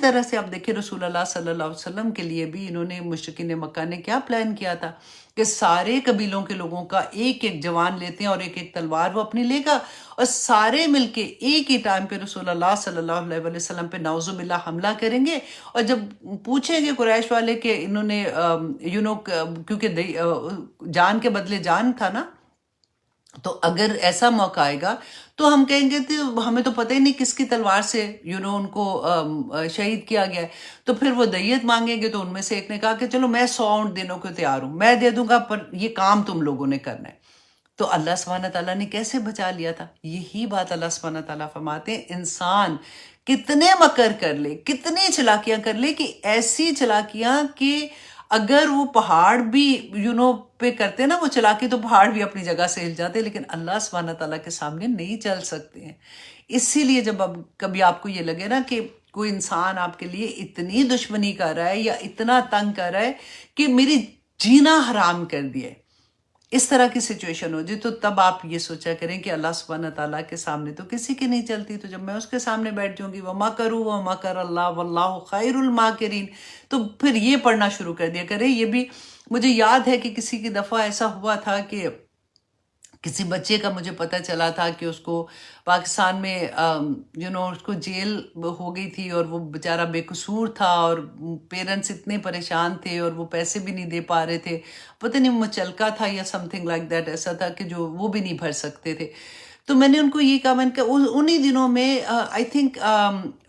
طرح سے آپ دیکھیں رسول اللہ صلی اللہ علیہ وسلم کے لیے بھی انہوں نے مشرکین مکہ نے کیا پلان کیا تھا کہ سارے قبیلوں کے لوگوں کا ایک ایک جوان لیتے ہیں اور ایک ایک تلوار وہ اپنی لے گا اور سارے مل کے ایک ہی ٹائم پہ رسول اللہ صلی اللہ علیہ وسلم پہ نعوذ باللہ حملہ کریں گے. اور جب پوچھیں گے قریش والے کہ انہوں نے کیونکہ جان کے بدلے جان تھا نا، تو اگر ایسا موقع آئے گا تو ہم کہیں گے تو ہمیں تو پتہ ہی نہیں کس کی تلوار سے ان کو شہید کیا گیا ہے. تو پھر وہ دیت مانگیں گے تو ان میں سے ایک نے کہا کہ چلو میں 100 اونٹ دینے کو تیار ہوں، میں دے دوں گا، پر یہ کام تم لوگوں نے کرنا ہے. تو اللہ سبحانہ تعالیٰ نے کیسے بچا لیا تھا؟ یہی بات اللہ سبحانہ تعالیٰ فرماتے ہیں انسان کتنے مکر کر لے، کتنی چلاکیاں کر لے، کہ ایسی چلاکیاں کہ اگر وہ پہاڑ بھی پہ کرتے نا وہ چلاکی تو پہاڑ بھی اپنی جگہ سے ہل جاتے، لیکن اللہ سبحانہ تعالیٰ کے سامنے نہیں چل سکتے ہیں. اسی لیے جب اب کبھی آپ کو یہ لگے نا کہ کوئی انسان آپ کے لیے اتنی دشمنی کر رہا ہے یا اتنا تنگ کر رہا ہے کہ میری جینا حرام کر دیا ہے، اس طرح کی سچویشن ہو جائے، تو تب آپ یہ سوچا کریں کہ اللہ سبحانہ تعالیٰ کے سامنے تو کسی کی نہیں چلتی، تو جب میں اس کے سامنے بیٹھ جاؤں گی وَمَكَرُوا وَمَكَرَ اللَّهُ وَاللَّهُ خَيْرُ الْمَاكِرِينَ، تو پھر یہ پڑھنا شروع کر دیا کریں. یہ بھی مجھے یاد ہے کہ کسی کی دفعہ ایسا ہوا تھا کہ کسی بچے کا مجھے پتہ چلا تھا کہ اس کو پاکستان میں اس کو جیل ہو گئی تھی اور وہ بیچارہ بے قصور تھا اور پیرنٹس اتنے پریشان تھے اور وہ پیسے بھی نہیں دے پا رہے تھے، پتہ نہیں مچلکا تھا یا سم تھنگ لائک دیٹ، ایسا تھا کہ جو وہ بھی نہیں بھر سکتے تھے. تو میں نے ان کو یہ کہا، میں نے کہا انہی دنوں میں آئی تھنک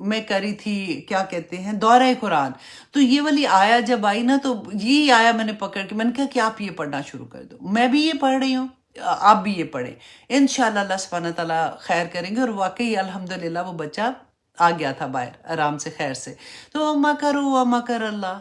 میں کری تھی کیا کہتے ہیں دورہ قرآن، تو یہ والی آیا جب آئی نا تو یہ آیا میں نے پکڑ کے میں نے کہا کہ آپ یہ پڑھنا شروع کر دو، میں بھی یہ پڑھ رہی ہوں، آپ بھی یہ پڑھیں، انشاءاللہ اللہ سبحانہ تعالیٰ خیر کریں گے. اور واقعی الحمدللہ وہ بچہ آ گیا تھا باہر آرام سے خیر سے. تو مکروا مکر اللہ،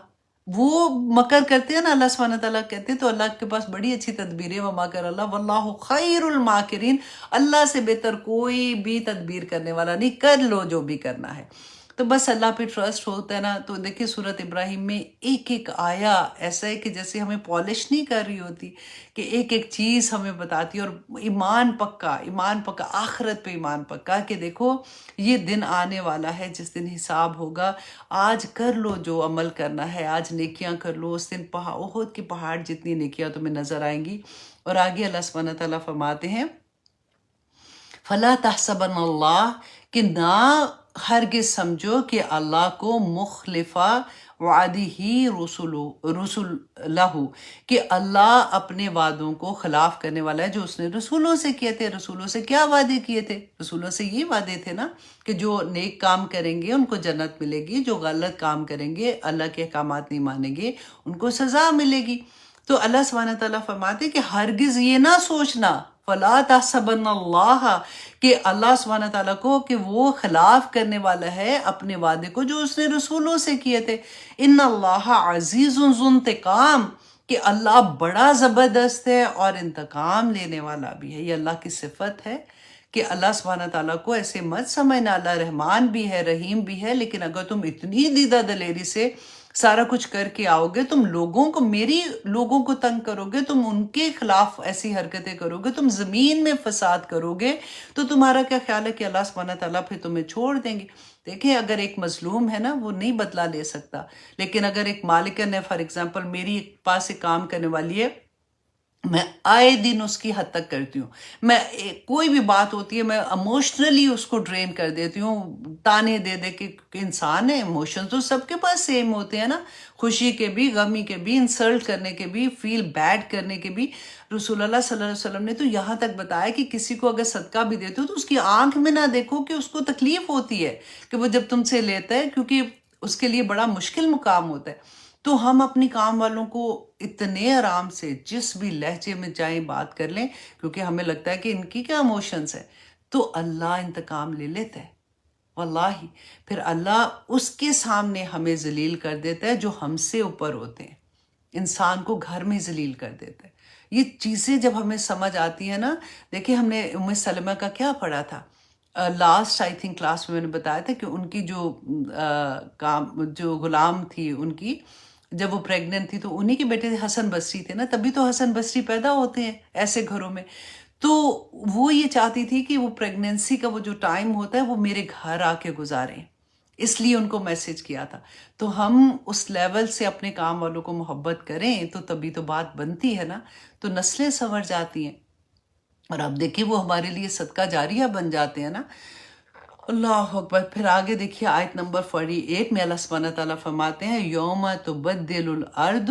وہ مکر کرتے ہیں نا اللہ سبحانہ تعالیٰ کہتے ہیں، تو اللہ کے پاس بڑی اچھی تدبیر ہے. وَمَكَرَ اللَّهُ وَاللَّهُ خَيْرُ الْمَاكِرِينَ، اللہ سے بہتر کوئی بھی تدبیر کرنے والا نہیں، کر لو جو بھی کرنا ہے. تو بس اللہ پہ ٹرسٹ ہوتا ہے نا. تو دیکھیں سورۃ ابراہیم میں ایک ایک آیا ایسا ہے کہ جیسے ہمیں پالش نہیں کر رہی ہوتی، کہ ایک ایک چیز ہمیں بتاتی، اور ایمان پکا آخرت پہ ایمان پکا کہ دیکھو یہ دن آنے والا ہے جس دن حساب ہوگا. آج کر لو جو عمل کرنا ہے، آج نیکیاں کر لو، اس دن احد کے پہاڑ جتنی نیکیاں تمہیں نظر آئیں گی. اور آگے اللہ سبحانہ تعالیٰ فرماتے ہیں فَلَا تَحْسَبَنَّ اللَّهَ، کہ نہ ہرگز سمجھو کہ اللہ کو مخلفہ وعدی ہی رسول لہو، کہ اللہ اپنے وعدوں کو خلاف کرنے والا ہے جو اس نے رسولوں سے کیے تھے. رسولوں سے کیا وعدے کیے تھے؟ رسولوں سے یہ وعدے تھے نا کہ جو نیک کام کریں گے ان کو جنت ملے گی، جو غلط کام کریں گے اللہ کے احکامات نہیں مانیں گے ان کو سزا ملے گی. تو اللہ سبحانہ تعالیٰ فرماتے کہ ہرگز یہ نہ سوچنا فَلَا تَحْسَبَنَّ اللَّهَ، کہ اللہ سبحانہ تعالیٰ کو کہ وہ خلاف کرنے والا ہے اپنے وعدے کو جو اس نے رسولوں سے کیے تھے. ان اللہ عزیز ذو انتقام، کہ اللہ بڑا زبردست ہے اور انتقام لینے والا بھی ہے. یہ اللہ کی صفت ہے کہ اللہ سبحانہ تعالیٰ کو ایسے مت سمجھنا، اللہ رحمان بھی ہے رحیم بھی ہے، لیکن اگر تم اتنی دیدہ دلیری سے سارا کچھ کر کے آؤ گے، تم میری لوگوں کو تنگ کرو گے، تم ان کے خلاف ایسی حرکتیں کرو گے، تم زمین میں فساد کرو گے، تو تمہارا کیا خیال ہے کہ اللہ سبحانہ تعالیٰ پھر تمہیں چھوڑ دیں گے؟ دیکھیں اگر ایک مظلوم ہے نا وہ نہیں بدلہ لے سکتا، لیکن اگر ایک مالکن ہے، فار ایگزامپل میری پاس ایک کام کرنے والی ہے، میں آئے دن اس کی حد تک کرتی ہوں، میں کوئی بھی بات ہوتی ہے میں ایموشنلی اس کو ڈرین کر دیتی ہوں، تانے دے دے کے، کہ انسان ہے، ایموشنز تو سب کے پاس سیم ہوتے ہیں نا، خوشی کے بھی، غمی کے بھی، انسلٹ کرنے کے بھی، فیل بیڈ کرنے کے بھی. رسول اللہ صلی اللہ علیہ وسلم نے تو یہاں تک بتایا کہ کسی کو اگر صدقہ بھی دیتے ہو تو اس کی آنکھ میں نہ دیکھو کہ اس کو تکلیف ہوتی ہے کہ وہ جب تم سے لیتا ہے، کیونکہ اس کے لیے بڑا مشکل مقام ہوتا ہے. تو ہم اپنی کام والوں کو اتنے آرام سے جس بھی لہجے میں چاہیں بات کر لیں، کیونکہ ہمیں لگتا ہے کہ ان کی کیا ایموشنز ہیں، تو اللہ انتقام لے لیتا ہے واللہ. پھر اللہ اس کے سامنے ہمیں ذلیل کر دیتا ہے جو ہم سے اوپر ہوتے ہیں، انسان کو گھر میں ذلیل کر دیتا ہے. یہ چیزیں جب ہمیں سمجھ آتی ہیں نا، دیکھیں ہم نے ام سلمہ کا کیا پڑھا تھا لاسٹ آئی تھنک کلاس میں نے بتایا تھا کہ ان کی جو غلام تھی ان کی، جب وہ پریگننٹ تھی تو انہی کے بیٹے حسن بصری تھے نا، تبھی تو حسن بصری پیدا ہوتے ہیں ایسے گھروں میں. تو وہ یہ چاہتی تھی کہ وہ پریگننسی کا وہ جو ٹائم ہوتا ہے وہ میرے گھر آ کے گزاریں، اس لیے ان کو میسج کیا تھا. تو ہم اس لیول سے اپنے کام والوں کو محبت کریں تو تبھی تو بات بنتی ہے نا, تو نسلیں سنور جاتی ہیں. اور آپ دیکھیں وہ ہمارے لیے صدقہ جاریہ بن جاتے ہیں نا. اللہ اکبر. پھر آگے دیکھیے آیت نمبر 48 میں اللہ سبحانہ تعالیٰ فرماتے ہیں یوم تبدل الارض,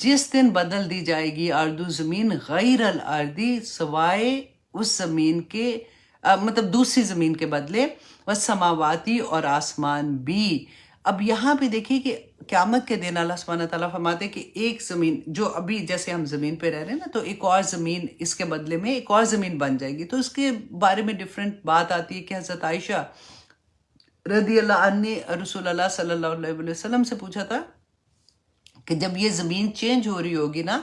جس دن بدل دی جائے گی ارض زمین, غیر الارضی سوائے اس زمین کے, مطلب دوسری زمین کے بدلے, والسماواتی اور آسمان بھی. اب یہاں پہ دیکھیے کہ قیامت کے دن اللہ سبحانہ تعالیٰ فرماتے ہیں کہ ایک زمین جو ابھی جیسے ہم زمین پہ رہ رہے ہیں نا, تو ایک اور زمین اس کے بدلے میں ایک اور زمین بن جائے گی. تو اس کے بارے میں ڈیفرنٹ بات آتی ہے کہ حضرت عائشہ رضی اللہ عنہ نے رسول اللہ صلی اللہ علیہ وسلم سے پوچھا تھا کہ جب یہ زمین چینج ہو رہی ہوگی نا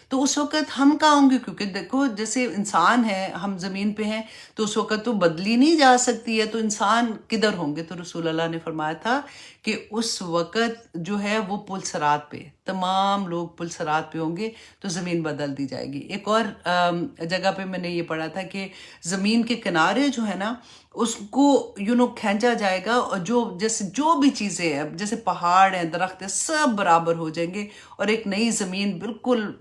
تو اس وقت ہم کہاں ہوں گے, کیونکہ دیکھو جیسے انسان ہے ہم زمین پہ ہیں تو اس وقت تو بدلی نہیں جا سکتی ہے, تو انسان کدھر ہوں گے؟ تو رسول اللہ نے فرمایا تھا کہ اس وقت جو ہے وہ پل صراط پہ, تمام لوگ پل صراط پہ ہوں گے تو زمین بدل دی جائے گی. ایک اور جگہ پہ میں نے یہ پڑھا تھا کہ زمین کے کنارے جو ہے نا اس کو کھینچا جائے گا, اور جیسے جو بھی چیزیں ہیں جیسے پہاڑ ہیں, درخت ہیں, سب برابر ہو جائیں گے, اور ایک نئی زمین بالکل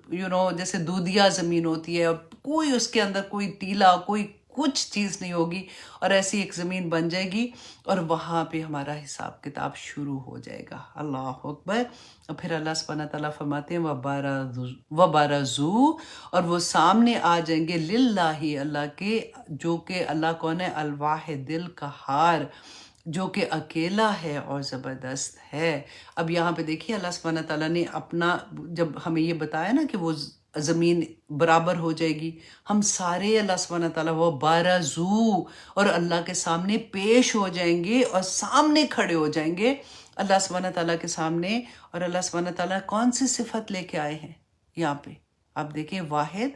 جیسے دودھیا زمین ہوتی ہے, اور کوئی اس کے اندر کوئی ٹیلا کوئی کچھ چیز نہیں ہوگی, اور ایسی ایک زمین بن جائے گی, اور وہاں پہ ہمارا حساب کتاب شروع ہو جائے گا. اللہ اکبر. اور پھر اللہ سبحانہ تعالیٰ فرماتے ہیں وَبَرَزُوا, اور وہ سامنے آ جائیں گے للہ اللہ کے, جو کہ اللہ کون ہے؟ الواحد القہار, جو کہ اکیلا ہے اور زبردست ہے. اب یہاں پہ دیکھیے اللہ سبحانہ تعالیٰ نے اپنا جب ہمیں یہ بتایا نا کہ وہ زمین برابر ہو جائے گی, ہم سارے اللہ سبحانہ تعالیٰ وہ بارزو اور اللہ کے سامنے پیش ہو جائیں گے, اور سامنے کھڑے ہو جائیں گے اللہ سبحانہ تعالیٰ کے سامنے. اور اللہ سبحانہ تعالیٰ کون سی صفت لے کے آئے ہیں یہاں پہ؟ آپ دیکھیں واحد,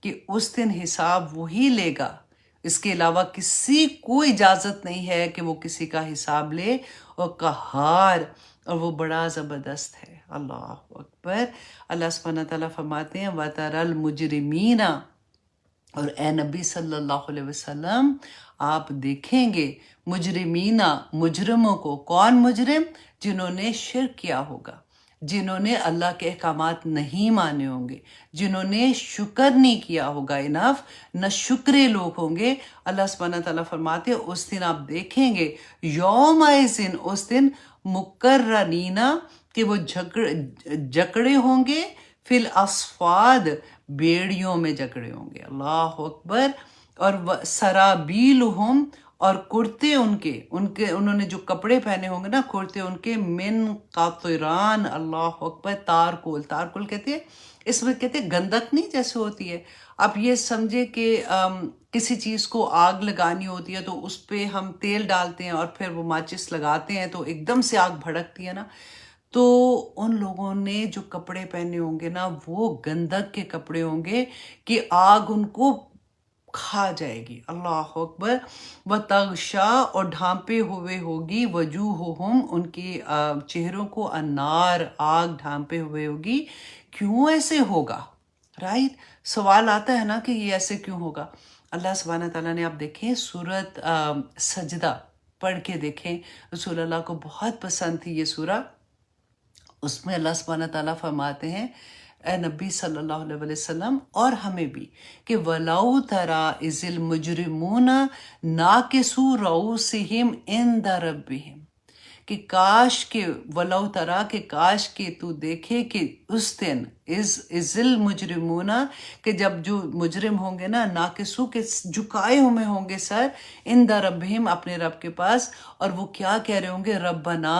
کہ اس دن حساب وہی لے گا, اس کے علاوہ کسی کو اجازت نہیں ہے کہ وہ کسی کا حساب لے, اور قہار, اور وہ بڑا زبردست ہے. اللہ اکبر. اللہ سبحانہ تعالیٰ فرماتے ہیں وَتَرَى الْمُجْرِمِينَ, اور اے نبی صلی اللہ علیہ وسلم آپ دیکھیں گے مجرمینہ, مجرموں کو. کون مجرم؟ جنہوں نے شرک کیا ہوگا, جنہوں نے اللہ کے احکامات نہیں مانے ہوں گے, جنہوں نے شکر نہیں کیا ہوگا انف, نہ شکرے لوگ ہوں گے. اللہ سبحانہ تعالیٰ فرماتے ہیں اس دن آپ دیکھیں گے یومئذ, اس دن مقرنینا, کہ وہ جکڑے ہوں گے, فی الاصفاد, بیڑیوں میں جکڑے ہوں گے. اللہ اکبر. اور سرابیلہم, اور کرتے انہوں نے جو کپڑے پہنے ہوں گے نا, کرتے ان کے من قطران. اللہ اکبر. تارکول کہتے ہیں, اس میں کہتے ہیں گندک نہیں جیسے ہوتی ہے. آپ یہ سمجھے کہ کسی چیز کو آگ لگانی ہوتی ہے تو اس پہ ہم تیل ڈالتے ہیں اور پھر وہ ماچس لگاتے ہیں تو ایک دم سے آگ بھڑکتی ہے نا. تو ان لوگوں نے جو کپڑے پہنے ہوں گے نا وہ گندک کے کپڑے ہوں گے کہ آگ ان کو کھا جائے گی. اللہ اکبر. وَتَغْشَا, اور ڈھانپے ہوئے ہوگی, وجوہہم, ان کے چہروں کو, النار, آگ ڈھانپے ہوئے ہوگی. کیوں ایسے ہوگا؟ رائٹ, سوال آتا ہے نا کہ یہ ایسے کیوں ہوگا. اللہ سبحانہ تعالیٰ نے آپ دیکھیں سورت سجدہ پڑھ کے دیکھیں, رسول اللہ کو بہت پسند تھی یہ سورہ. اس میں اللہ سبحانہ تعالیٰ فرماتے ہیں اے نبی صلی اللہ علیہ وسلم اور ہمیں بھی کہ وَلَوْ تَرَى إِذِ الْمُجْرِمُونَ نَاكِسُو رُؤُوسِهِمْ عِنْدَ رَبِّهِمْ, کہ کاش کہ وَلَوْ تَرَى, کہ کاش کہ تو دیکھے کہ اس دن إِذِ الْمُجْرِمُونَ, کہ جب جو مجرم ہوں گے نا, ناکسو, کے جھکائے ہوئے ہوں گے سر, عِنْدَ رَبِّهِمْ, اپنے رب کے پاس, اور وہ کیا کہہ رہے ہوں گے؟ ربنا,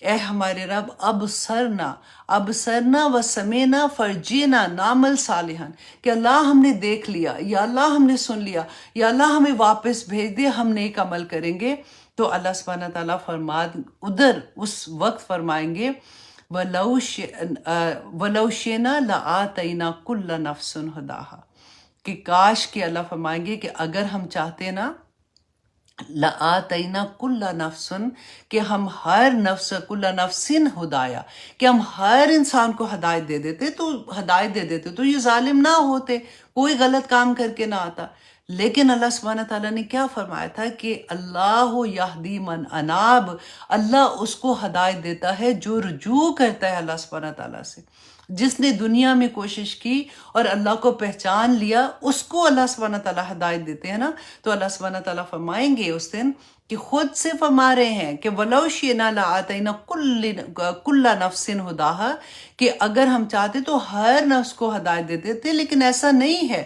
اے ہمارے رب, ابصرنا وسمعنا فرجینا نعمل صالحا, کہ اللہ ہم نے دیکھ لیا, یا اللہ ہم نے سن لیا, یا اللہ ہمیں واپس بھیج دے, ہم نیک عمل کریں گے. تو اللہ سبحانہ تعالیٰ ادھر اس وقت فرمائیں گے وَلَوْ شِئْنَا لَآتَيْنَا كُلَّ نَفْسٍ هُدَاهَا, کہ کاش کہ اللہ فرمائیں گے کہ اگر ہم چاہتے نا, لَآتَيْنَا كُلَّ نَفْسٍ, کہ ہم ہر نفس, كُلَّ نَفْسٍ ہدایا, کہ ہم ہر انسان کو ہدایت دے دیتے, تو یہ ظالم نہ ہوتے, کوئی غلط کام کر کے نہ آتا. لیکن اللہ سبحانہ تعالیٰ نے کیا فرمایا تھا کہ اللہ یہدی من اناب، اللہ اس کو ہدایت دیتا ہے جو رجوع کرتا ہے اللہ سبحانہ تعالیٰ سے. جس نے دنیا میں کوشش کی اور اللہ کو پہچان لیا، اس کو اللہ سبحانہ تعالیٰ ہدایت دیتے ہیں نا. تو اللہ سبحانہ تعالیٰ فرمائیں گے اس دن کہ خود سے فرما رہے ہیں کہ وَلَوْ شِئْنَا لَآتَيْنَا كُلَّ نَفْسٍ هُدَاهَا، کہ اگر ہم چاہتے تو ہر نفس کو ہدایت دے دیتے، لیکن ایسا نہیں ہے.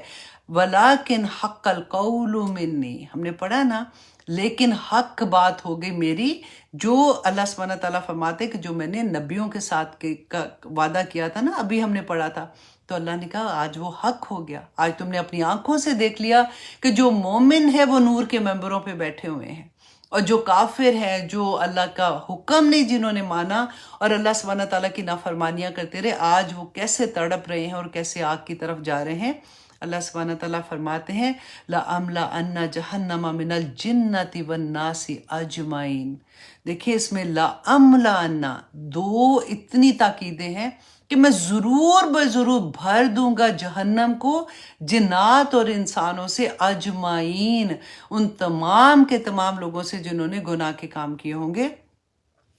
وَلَٰكِنْ حَقَّ الْقَوْلُ مِنِّي، ہم نے پڑھا نا، لیکن حق بات ہو گئی میری. جو اللہ سبحانہ تعالیٰ فرماتے کہ جو میں نے نبیوں کے ساتھ وعدہ کیا تھا نا، ابھی ہم نے پڑھا تھا، تو اللہ نے کہا آج وہ حق ہو گیا. آج تم نے اپنی آنکھوں سے دیکھ لیا کہ جو مومن ہے وہ نور کے ممبروں پہ بیٹھے ہوئے ہیں، اور جو کافر ہے، جو اللہ کا حکم نہیں جنہوں نے مانا اور اللہ سبحانہ تعالیٰ کی نافرمانیاں کرتے رہے، آج وہ کیسے تڑپ رہے ہیں اور کیسے آگ کی طرف جا رہے ہیں. اللہ سبحانہ تعالیٰ فرماتے ہیں لَأَمْلَأَنَّ جَهَنَّمَ مِنَ الْجِنَّةِ وَالنَّاسِ أَجْمَعِينَ. دیکھیے اس میں لَأَمْلَأَنَّ دو اتنی تاکیدیں ہیں کہ میں ضرور بضرور بھر دوں گا جہنم کو جنات اور انسانوں سے، اجمعین، ان تمام کے تمام لوگوں سے جنہوں نے گناہ کے کام کیے ہوں گے.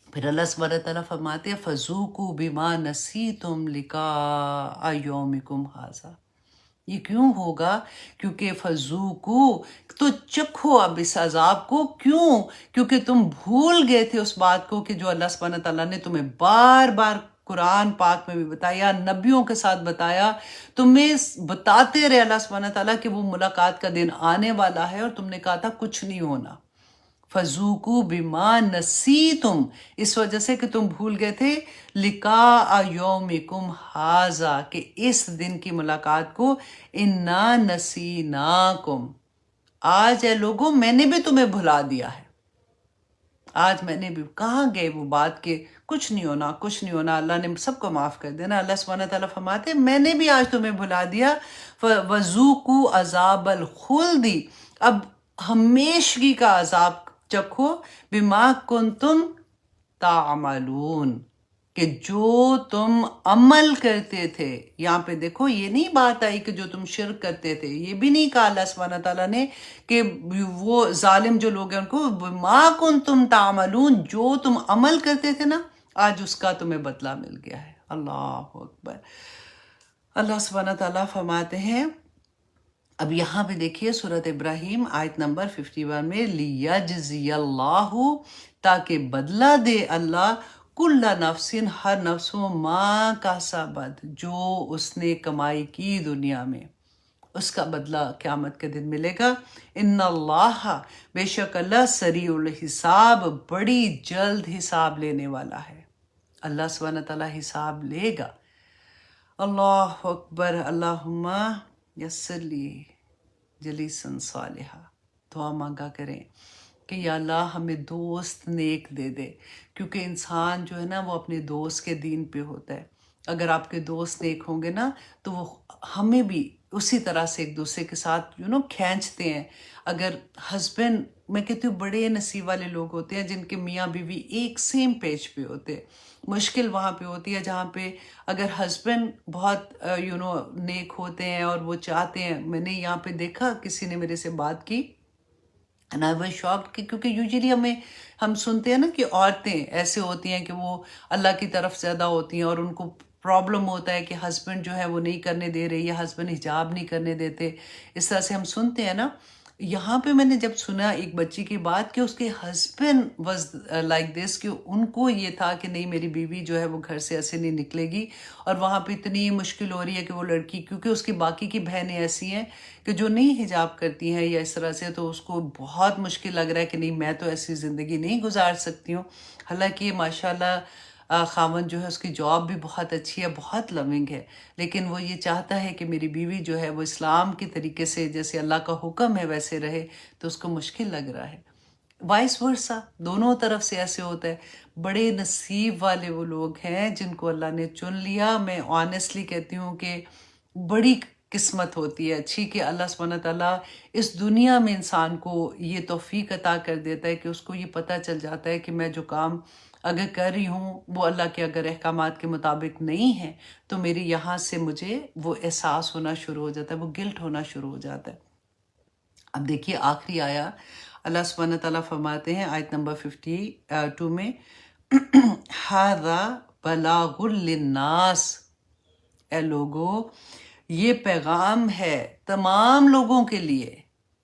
پھر اللہ سبحانہ تعالیٰ فرماتے ہیں فَذُوقُوا بِمَا نَسِيتُمْ لِقَاءَ يَوْمِكُمْ هَٰذَا. یہ کیوں ہوگا؟ کیونکہ فَذُوقُوا، تو چکھو اب اس عذاب کو. کیوں؟ کیونکہ تم بھول گئے تھے اس بات کو کہ جو اللہ سبحانہ تعالیٰ نے تمہیں بار بار قرآن پاک میں بھی بتایا، نبیوں کے ساتھ بتایا، تمہیں بتاتے رہے اللہ سبحانہ تعالیٰ کہ وہ ملاقات کا دن آنے والا ہے، اور تم نے کہا تھا کچھ نہیں ہونا. فَذُوقُوا بِمَا نَسِيتُمْ، اس وجہ سے کہ تم بھول گئے تھے لِقَاءَ يَوْمِكُمْ هَٰذَا، کہ اس دن کی ملاقات کو. اِنَّا نَسِينَاكُمْ، آج اے لوگوں میں نے بھی تمہیں بھلا دیا ہے. آج میں نے بھی، کہاں گئے وہ بات کہ کچھ نہیں ہونا کچھ نہیں ہونا، اللہ نے سب کو معاف کر دینا. اللہ سبحانہ تعالیٰ فرماتے ہیں میں نے بھی آج تمہیں بھلا دیا. وَذُوقُوا عَذَابَ الْخُلْدِ، اب ہمیشگی کا عذاب چکھو. بِمَا كُنْتُمْ تَعْمَلُونَ، کہ جو تم عمل کرتے تھے. یہاں پہ دیکھو یہ نہیں بات آئی کہ جو تم شرک کرتے تھے، یہ بھی نہیں کہا اللہ سبحانہ تعالیٰ نے کہ وہ ظالم جو لوگ ہیں ان کو بِمَا كُنْتُمْ تَعْمَلُونَ، جو تم عمل کرتے تھے نا آج اس کا تمہیں بدلہ مل گیا ہے. اللہ اکبر. اللہ سبحانہ تعالیٰ فرماتے ہیں، اب یہاں پہ دیکھیے سورۃ ابراہیم آیت نمبر 51 میں لِيَجْزِيَ اللَّهُ، تاکہ بدلہ دے اللہ کل نفس، ہر نفس ما کسبت، جو اس نے کمائی کی دنیا میں، اس کا بدلہ قیامت کے دن ملے گا. ان اللہ، بے شک اللہ سریع الحساب، بڑی جلد حساب لینے والا ہے. اللہ سبحانہ تعالیٰ حساب لے گا. اللہ اکبر. اللہم یسر لی جلیسن صالحہ. دعا مانگا کریں کہ یا اللہ ہمیں دوست نیک دے دے، کیونکہ انسان جو ہے نا وہ اپنے دوست کے دین پہ ہوتا ہے. اگر آپ کے دوست نیک ہوں گے نا تو وہ ہمیں بھی اسی طرح سے ایک دوسرے کے ساتھ کھینچتے ہیں. اگر ہسبینڈ، میں کہتی ہوں بڑے نصیب والے لوگ ہوتے ہیں جن کے میاں بیوی ایک سیم پیج پہ ہوتے ہیں. مشکل وہاں پہ ہوتی ہے جہاں پہ اگر ہسبینڈ بہت نیک ہوتے ہیں اور وہ چاہتے ہیں. میں نے یہاں پہ دیکھا کسی نے میرے سے بات کی and I was shocked کیونکہ یوزلی ہم سنتے ہیں نا کہ عورتیں ایسے ہوتی ہیں کہ وہ اللہ کی طرف زیادہ ہوتی ہیں اور ان کو پرابلم ہوتا ہے کہ ہسبینڈ جو ہے وہ نہیں کرنے دے رہے یا ہسبینڈ حجاب نہیں کرنے دیتے. اس طرح سے ہم سنتے ہیں نا. یہاں پہ میں نے جب سنا ایک بچی کی بات کہ اس کے ہسبینڈ واز لائک دس، کہ ان کو یہ تھا کہ نہیں میری بیوی جو ہے وہ گھر سے ایسے نہیں نکلے گی، اور وہاں پہ اتنی مشکل ہو رہی ہے کہ وہ لڑکی، کیونکہ اس کی باقی کی بہنیں ایسی ہیں کہ جو نہیں حجاب کرتی ہیں یا اس طرح سے، تو اس کو بہت مشکل لگ رہا ہے کہ نہیں میں تو ایسی زندگی نہیں گزار سکتی ہوں. حالانکہ ماشاءاللہ خاوند جو ہے اس کی جاب بھی بہت اچھی ہے، بہت لونگ ہے، لیکن وہ یہ چاہتا ہے کہ میری بیوی جو ہے وہ اسلام کے طریقے سے جیسے اللہ کا حکم ہے ویسے رہے، تو اس کو مشکل لگ رہا ہے. وائس ورسا، دونوں طرف سے ایسے ہوتا ہے. بڑے نصیب والے وہ لوگ ہیں جن کو اللہ نے چن لیا. میں آنیسٹلی کہتی ہوں کہ بڑی قسمت ہوتی ہے اچھی کہ اللہ سبحانہ تعالیٰ اس دنیا میں انسان کو یہ توفیق عطا کر دیتا ہے کہ اس کو یہ پتہ چل جاتا ہے کہ میں جو کام اگر کر رہی ہوں وہ اللہ کے اگر احکامات کے مطابق نہیں ہے تو میری یہاں سے مجھے وہ احساس ہونا شروع ہو جاتا ہے، وہ گلٹ ہونا شروع ہو جاتا ہے. اب دیکھیے آخری آیا اللہ سبحانہ تعالیٰ فرماتے ہیں آیت نمبر 52 میں ہذا بلاغ للناس، اے لوگو یہ پیغام ہے تمام لوگوں کے لیے.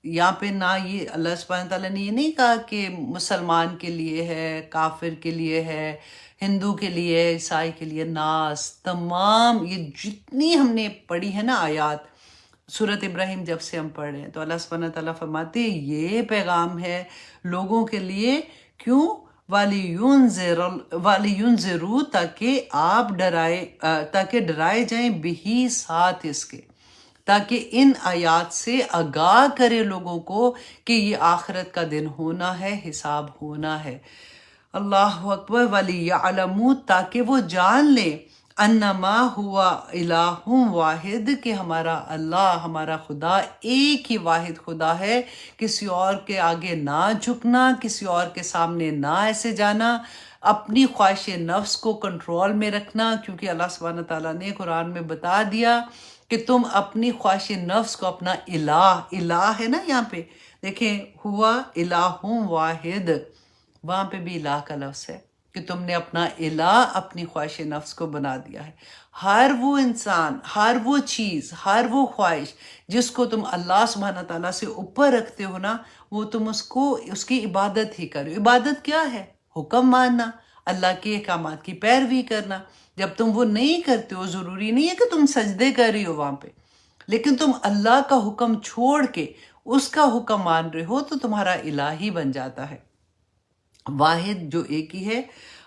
یہاں پہ نہ یہ اللہ سبحانہ تعالیٰ نے یہ نہیں کہا کہ مسلمان کے لیے ہے، کافر کے لیے ہے، ہندو کے لیے، عیسائی کے لیے، ناس تمام. یہ جتنی ہم نے پڑھی ہے نا آیات سورۃ ابراہیم جب سے ہم پڑھ رہے ہیں، تو اللہ سبحانہ تعالیٰ فرماتے ہیں یہ پیغام ہے لوگوں کے لیے. کیوں؟ وَلِيُنذِرُوا تاکہ آپ تاکہ ڈرائے جائیں بہی ساتھ اس کے، تاکہ ان آیات سے آگاہ کرے لوگوں کو کہ یہ آخرت کا دن ہونا ہے، حساب ہونا ہے. اللہ اکبر. وَلِيَعْلَمُوا تاکہ وہ جان لیں انما ہوا الہ واحد کہ ہمارا اللہ، ہمارا خدا ایک ہی واحد خدا ہے. کسی اور کے آگے نہ جھکنا، کسی اور کے سامنے نہ ایسے جانا، اپنی خواہش نفس کو کنٹرول میں رکھنا، کیونکہ اللہ سبحانہ تعالیٰ نے قرآن میں بتا دیا کہ تم اپنی خواہش نفس کو اپنا الہ ہے نا یہاں پہ دیکھیں ہوا الہ واحد، وہاں پہ بھی الہ کا لفظ ہے کہ تم نے اپنا الہ اپنی خواہش نفس کو بنا دیا ہے. ہر وہ انسان، ہر وہ چیز، ہر وہ خواہش جس کو تم اللہ سبحانہ تعالیٰ سے اوپر رکھتے ہو نا، وہ تم اس کی عبادت ہی کرو. عبادت کیا ہے؟ حکم ماننا، اللہ کے احکامات کی پیروی کرنا. جب تم وہ نہیں کرتے ہو، ضروری نہیں ہے کہ تم سجدے کر رہی ہو وہاں پہ، لیکن تم اللہ کا حکم چھوڑ کے اس کا حکم مان رہے ہو تو تمہارا الہ ہی بن جاتا ہے. واحد جو ایک ہی ہے.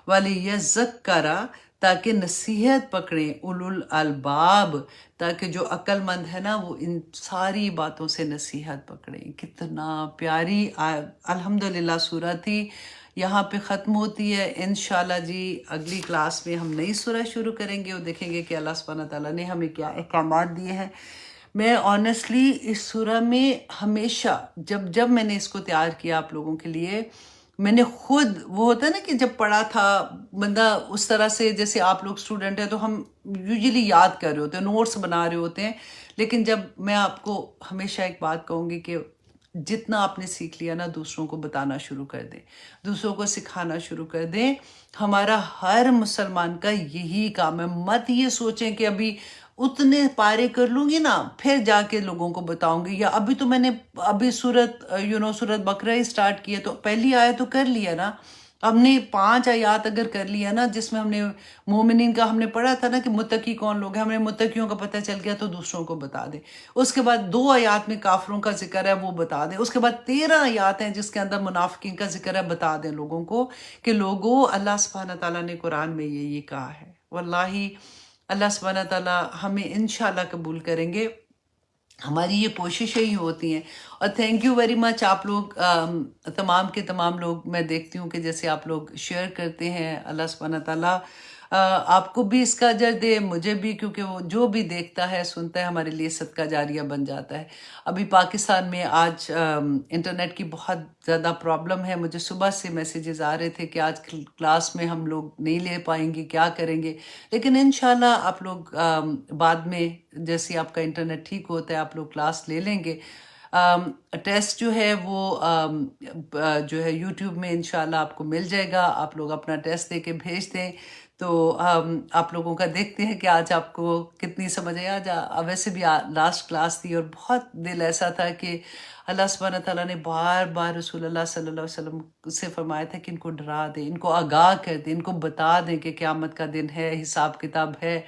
وَلِيَذَّكَّرَ تاکہ نصیحت پکڑیں اولو الالباب، تاکہ جو عقل مند ہے نا وہ ان ساری باتوں سے نصیحت پکڑیں. کتنا پیاری الحمدللہ سورہ تھی. یہاں پہ ختم ہوتی ہے. انشاءاللہ جی اگلی کلاس میں ہم نئی سورہ شروع کریں گے اور دیکھیں گے کہ اللہ سبحانہ تعالیٰ نے ہمیں کیا احکامات دیے ہیں. میں آنیسٹلی اس سورہ میں ہمیشہ جب میں نے اس کو تیار کیا آپ لوگوں کے لیے، میں نے خود وہ ہوتا ہے نا کہ جب پڑھا تھا بندہ اس طرح سے، جیسے آپ لوگ اسٹوڈنٹ ہیں تو ہم یوزلی یاد کر رہے ہوتے ہیں، نوٹس بنا رہے ہوتے ہیں، لیکن جب میں آپ کو ہمیشہ ایک بات کہوں گی کہ جتنا آپ نے سیکھ لیا نا دوسروں کو بتانا شروع کر دیں، دوسروں کو سکھانا شروع کر دیں. ہمارا ہر مسلمان کا یہی کام ہے. مت یہ سوچیں کہ ابھی اتنے پارے کر لوں گی نا پھر جا کے لوگوں کو بتاؤں گی، یا ابھی تو میں نے سورت بقرہ ہی سٹارٹ کی ہے تو پہلی آیت تو کر لیا نا. ہم نے 5 آیات اگر کر لیا نا جس میں ہم نے مومنین کا ہم نے پڑھا تھا نا کہ متقی کون لوگ ہیں، ہم نے متقیوں کا پتہ چل گیا تو دوسروں کو بتا دیں. اس کے بعد 2 آیات میں کافروں کا ذکر ہے وہ بتا دیں. اس کے بعد 13 آیات ہیں جس کے اندر منافقین کا ذکر ہے، بتا دیں لوگوں کو کہ لوگوں اللہ سبحانہ تعالیٰ نے قرآن میں یہ کہا ہے. واللہ اللہ سبحانہ تعالیٰ ہمیں انشاءاللہ قبول کریں گے. ہماری یہ کوششیں ہی ہوتی ہیں. اور تھینک یو ویری مچ آپ لوگ تمام کے تمام لوگ. میں دیکھتی ہوں کہ جیسے آپ لوگ شیئر کرتے ہیں، اللہ سبحانہ تعالیٰ آپ کو بھی اس کا اجر دے، مجھے بھی، کیونکہ وہ جو بھی دیکھتا ہے سنتا ہے ہمارے لیے صدقہ جاریہ بن جاتا ہے. ابھی پاکستان میں آج انٹرنیٹ کی بہت زیادہ پرابلم ہے. مجھے صبح سے میسیجز آ رہے تھے کہ آج کلاس میں ہم لوگ نہیں لے پائیں گے، کیا کریں گے. لیکن انشاءاللہ آپ لوگ بعد میں جیسے آپ کا انٹرنیٹ ٹھیک ہوتا ہے آپ لوگ کلاس لے لیں گے. ٹیسٹ جو ہے وہ جو ہے یوٹیوب میں انشاءاللہ آپ کو مل جائے گا. آپ لوگ اپنا ٹیسٹ دے کے بھیج دیں تو آپ لوگوں کا دیکھتے ہیں کہ آج آپ کو کتنی سمجھ آئی. آج ویسے بھی لاسٹ کلاس تھی اور بہت دل ایسا تھا کہ اللہ سبحانہ تعالیٰ نے بار بار رسول اللہ صلی اللہ علیہ وسلم سے فرمایا تھا کہ ان کو ڈرا دیں، ان کو آگاہ کر دیں، ان کو بتا دیں کہ قیامت کا دن ہے، حساب کتاب ہے،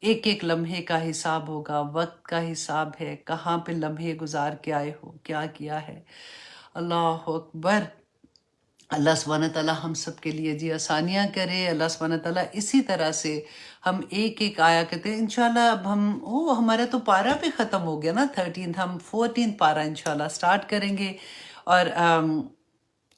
ایک ایک لمحے کا حساب ہوگا، وقت کا حساب ہے، کہاں پہ لمحے گزار کے آئے ہو، کیا کیا ہے. اللہ اکبر. اللہ سبحانہ تعالیٰ ہم سب کے لیے جی آسانیاں کرے. اللہ سبحانہ تعالیٰ اسی طرح سے ہم ایک ایک آیا کرتے ہیں. انشاءاللہ اب ہمارا تو پارہ بھی ختم ہو گیا نا 13، ہم 14 پارہ انشاءاللہ سٹارٹ کریں گے. اور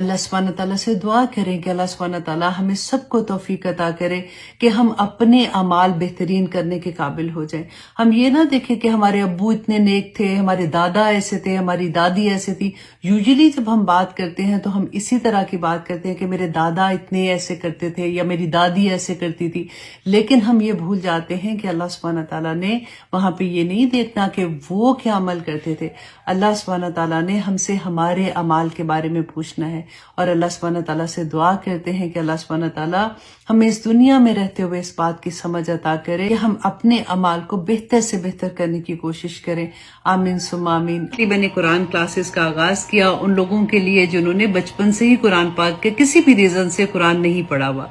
اللہ سبحانہ تعالیٰ سے دعا کریں کہ اللہ سبحانہ تعالیٰ ہمیں سب کو توفیق عطا کرے کہ ہم اپنے اعمال بہترین کرنے کے قابل ہو جائیں۔ ہم یہ نہ دیکھیں کہ ہمارے ابو اتنے نیک تھے، ہمارے دادا ایسے تھے، ہماری دادی ایسے تھی۔ یوزلی جب ہم بات کرتے ہیں تو ہم اسی طرح کی بات کرتے ہیں کہ میرے دادا اتنے ایسے کرتے تھے یا میری دادی ایسے کرتی تھی، لیکن ہم یہ بھول جاتے ہیں کہ اللہ سبحانہ تعالیٰ نے وہاں پہ یہ نہیں دیکھنا کہ وہ کیا عمل کرتے تھے۔ اللہ سبحانہ تعالیٰ نے ہم سے ہمارے اعمال کے بارے میں پوچھنا ہے، اور اللہ سبحانہ تعالیٰ سے دعا کرتے ہیں کہ اللہ سبحانہ تعالیٰ ہمیں اس دنیا میں رہتے ہوئے اس بات کی سمجھ عطا کرے کہ ہم اپنے اعمال کو بہتر سے بہتر کرنے کی کوشش کریں۔ آمین ثم آمین۔ میں نے قرآن کلاسز کا آغاز کیا ان لوگوں کے لیے جنہوں نے بچپن سے ہی قرآن پاک کے کسی بھی ریزن سے قرآن نہیں پڑھا ہوا،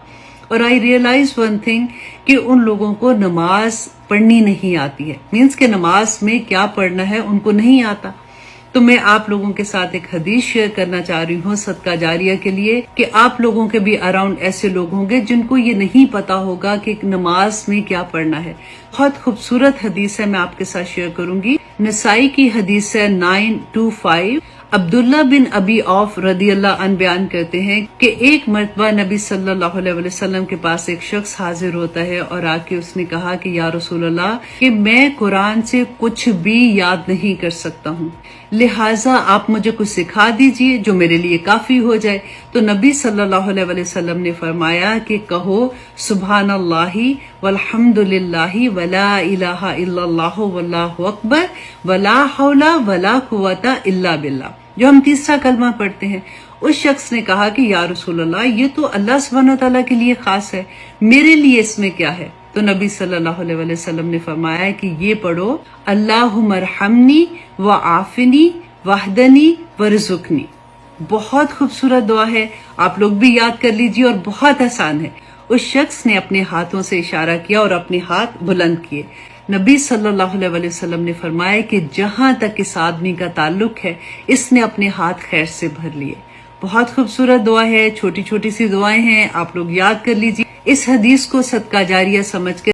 اور آئی ریئلائز ون تھنگ کہ ان لوگوں کو نماز پڑھنی نہیں آتی ہے، مینس کہ نماز میں کیا پڑھنا ہے ان کو نہیں آتا۔ تو میں آپ لوگوں کے ساتھ ایک حدیث شیئر کرنا چاہ رہی ہوں صدقہ جاریہ کے لیے، کہ آپ لوگوں کے بھی اراؤنڈ ایسے لوگ ہوں گے جن کو یہ نہیں پتا ہوگا کہ نماز میں کیا پڑھنا ہے۔ بہت خوبصورت حدیث ہے، میں آپ کے ساتھ شیئر کروں گی۔ نسائی کی حدیث ہے 925۔ عبداللہ بن ابی عوف رضی اللہ عنہ بیان کرتے ہیں کہ ایک مرتبہ نبی صلی اللہ علیہ وسلم کے پاس ایک شخص حاضر ہوتا ہے اور آ کے اس نے کہا کہ یا رسول اللہ کہ میں قرآن سے کچھ بھی یاد نہیں کر سکتا ہوں، لہٰذا آپ مجھے کچھ سکھا دیجئے جو میرے لیے کافی ہو جائے۔ تو نبی صلی اللہ علیہ وسلم نے فرمایا کہ کہو سبحان اللہ والحمد للہ ولا الہ الا اللہ واللہ اکبر ولا حول ولا قوت الا باللہ، جو ہم تیسرا کلمہ پڑھتے ہیں۔ اس شخص نے کہا کہ یا رسول اللہ یہ تو اللہ سبحانہ تعالیٰ کے لیے خاص ہے، میرے لیے اس میں کیا ہے؟ تو نبی صلی اللہ علیہ وسلم نے فرمایا کہ یہ پڑھو اللہم ارحمنی وعافنی واہدنی ورزقنی۔ بہت خوبصورت دعا ہے، آپ لوگ بھی یاد کر لیجیے اور بہت آسان ہے۔ اس شخص نے اپنے ہاتھوں سے اشارہ کیا اور اپنے ہاتھ بلند کیے۔ نبی صلی اللہ علیہ وسلم نے فرمایا کہ جہاں تک اس آدمی کا تعلق ہے اس نے اپنے ہاتھ خیر سے بھر لیے۔ بہت خوبصورت دعا ہے، چھوٹی چھوٹی سی دعائیں ہیں، آپ لوگ یاد کر لیجیے۔ اس حدیث کو صدقہ جاریہ سمجھ کے